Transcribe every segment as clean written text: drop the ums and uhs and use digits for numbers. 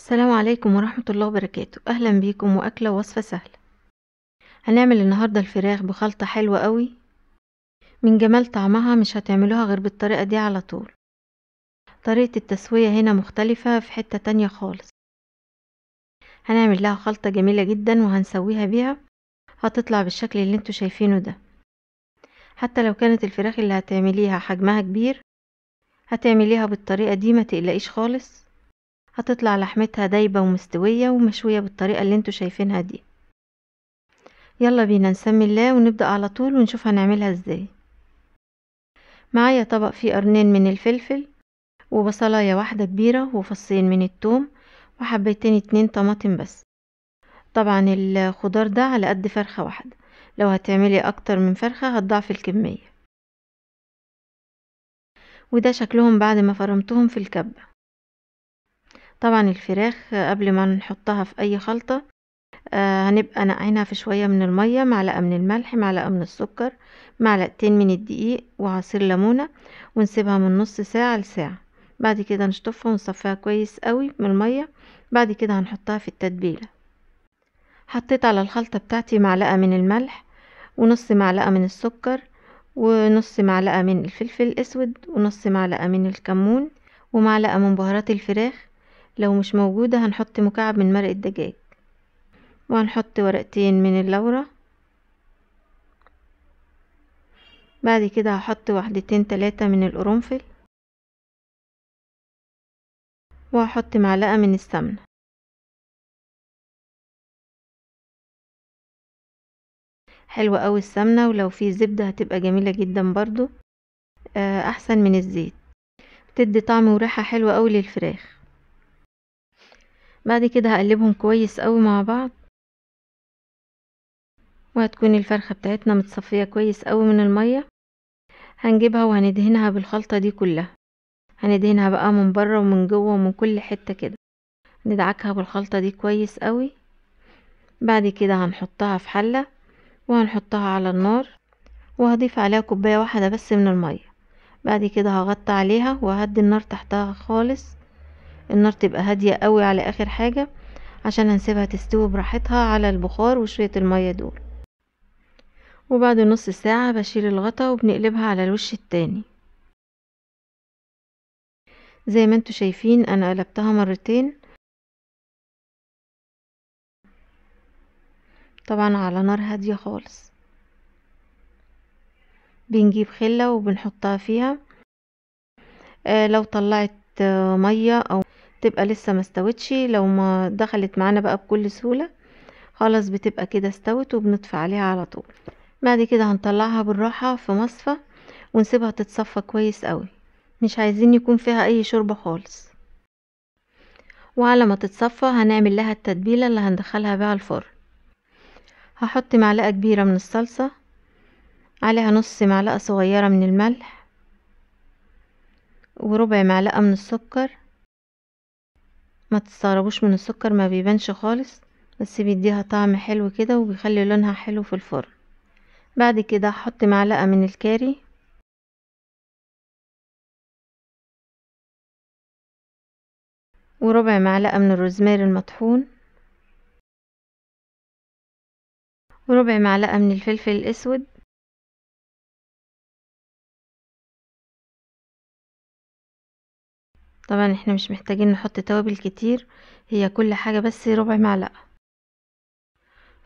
السلام عليكم ورحمة الله وبركاته. أهلا بيكم وأكلة وصفة سهلة. هنعمل النهاردة الفراخ بخلطة حلوة قوي. من جمال طعمها مش هتعملوها غير بالطريقة دي على طول. طريقة التسوية هنا مختلفة في حتة تانية خالص. هنعمل لها خلطة جميلة جدا وهنسويها بيها، هتطلع بالشكل اللي انتوا شايفينه ده. حتى لو كانت الفراخ اللي هتعمليها حجمها كبير هتعمليها بالطريقة دي، ما تقلقيش خالص، هتطلع لحمتها دايبة ومستوية ومشوية بالطريقة اللي انتوا شايفينها دي. يلا بينا نسمي الله ونبدأ على طول ونشوف هنعملها ازاي. معايا طبق فيه قرنين من الفلفل، وبصلاية واحدة كبيرة، وفصين من الثوم، وحبيتين 2 طماطم بس. طبعا الخضار ده على قد فرخة واحدة، لو هتعملي اكتر من فرخة هتضاعفي الكمية. وده شكلهم بعد ما فرمتهم في الكبة. طبعا الفراخ قبل ما نحطها في اي خلطة هنبقى نقعينها في شوية من المية، معلقة من الملح، معلقة من السكر، معلقتين من الدقيق، وعصير ليمونة، ونسيبها من نص ساعة لساعة. بعد كده نشطفها ونصفيها كويس قوي من المية. بعد كده هنحطها في التتبيلة. حطيت على الخلطة بتاعتي معلقة من الملح، ونص معلقة من السكر، ونص معلقة من الفلفل الاسود، ونص معلقة من الكمون، ومعلقة من بهارات الفراخ. لو مش موجودة هنحط مكعب من مرق الدجاج، وهنحط ورقتين من اللورة. بعد كده هحط 1-3 من القرنفل، وهحط معلقة من السمنة. حلوة قوي السمنة، ولو في زبدة هتبقى جميلة جدا برضو، احسن من الزيت، بتدي طعم وريحة حلوة قوي للفراخ. بعد كده هقلبهم كويس قوي مع بعض، وهتكون الفرخة بتاعتنا متصفية كويس قوي من المية. هنجيبها وهندهنها بالخلطة دي كلها، هندهنها بقى من بره ومن جوه ومن كل حتة كده، ندعكها بالخلطة دي كويس قوي. بعد كده هنحطها في حلة وهنحطها على النار، وهضيف عليها كوباية واحدة بس من المية. بعد كده هغطي عليها وهدي النار تحتها خالص، النار تبقى هادية قوي على اخر حاجة، عشان هنسيبها تستوي براحتها على البخار وشوية المية دول. وبعد نص ساعة بشيل الغطا وبنقلبها على الوش التاني. زي ما انتوا شايفين انا قلبتها مرتين، طبعا على نار هادية خالص. بنجيب خلة وبنحطها فيها، لو طلعت مية او تبقى لسه ما استوتش، لو ما دخلت معانا بقى بكل سهولة خلاص بتبقى كده استوت، وبنطفي عليها على طول. بعد كده هنطلعها بالراحة في مصفى ونسيبها تتصفى كويس قوي، مش عايزين يكون فيها اي شوربة خالص. وعلى ما تتصفى هنعمل لها التتبيلة اللي هندخلها بيها الفرن. هحط معلقة كبيرة من الصلصة، عليها نص معلقة صغيرة من الملح، وربع معلقة من السكر. ما تستغربوش من السكر، ما بيبانش خالص، بس بيديها طعم حلو كده وبيخلي لونها حلو في الفرن. بعد كده هحط معلقة من الكاري، وربع معلقة من الروزماري المطحون، وربع معلقة من الفلفل الاسود. طبعا احنا مش محتاجين نحط توابل كتير، هي كل حاجة بس ربع معلقة.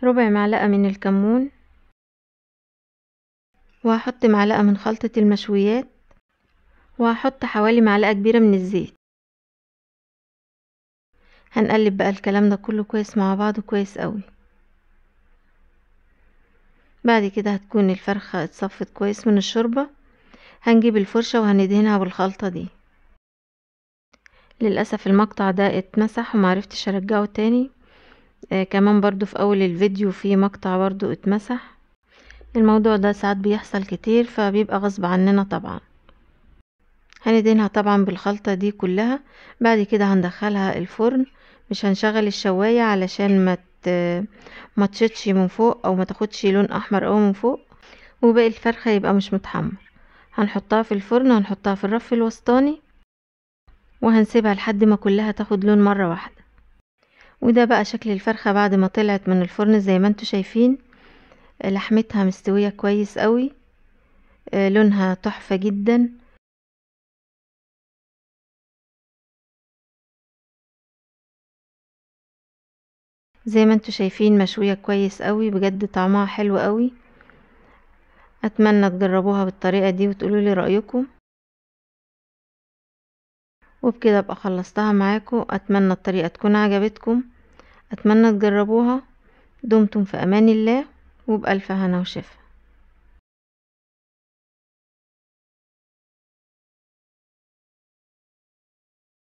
ربع معلقة من الكمون، وهحط معلقة من خلطة المشويات، وهحط حوالي معلقة كبيرة من الزيت. هنقلب بقى الكلام ده كله كويس مع بعضه كويس قوي. بعد كده هتكون الفرخة اتصفت كويس من الشوربة، هنجيب الفرشة وهندهنها بالخلطة دي. للأسف المقطع ده اتمسح ومعرفتش ارجعه تاني، كمان برضو في اول الفيديو في مقطع برضو اتمسح. الموضوع ده ساعات بيحصل كتير فبيبقى غصب عننا طبعا. هندهنها طبعا بالخلطة دي كلها. بعد كده هندخلها الفرن، مش هنشغل الشواية علشان ما تشتش من فوق او ما تاخدش لون احمر او من فوق، وباقي الفرخة يبقى مش متحمر. هنحطها في الفرن، هنحطها في الرف الوسطاني، وهنسيبها لحد ما كلها تاخد لون مرة واحدة. وده بقى شكل الفرخة بعد ما طلعت من الفرن زي ما انتوا شايفين. لحمتها مستوية كويس قوي، لونها تحفة جدا. زي ما انتوا شايفين مشوية كويس قوي، بجد طعمها حلو قوي. اتمنى تجربوها بالطريقة دي وتقولوا لي رأيكم. وبكده ابقى خلصتها معاكم. اتمنى الطريقة تكون عجبتكم، اتمنى تجربوها. دمتم في امان الله وبألف هنا وشفا.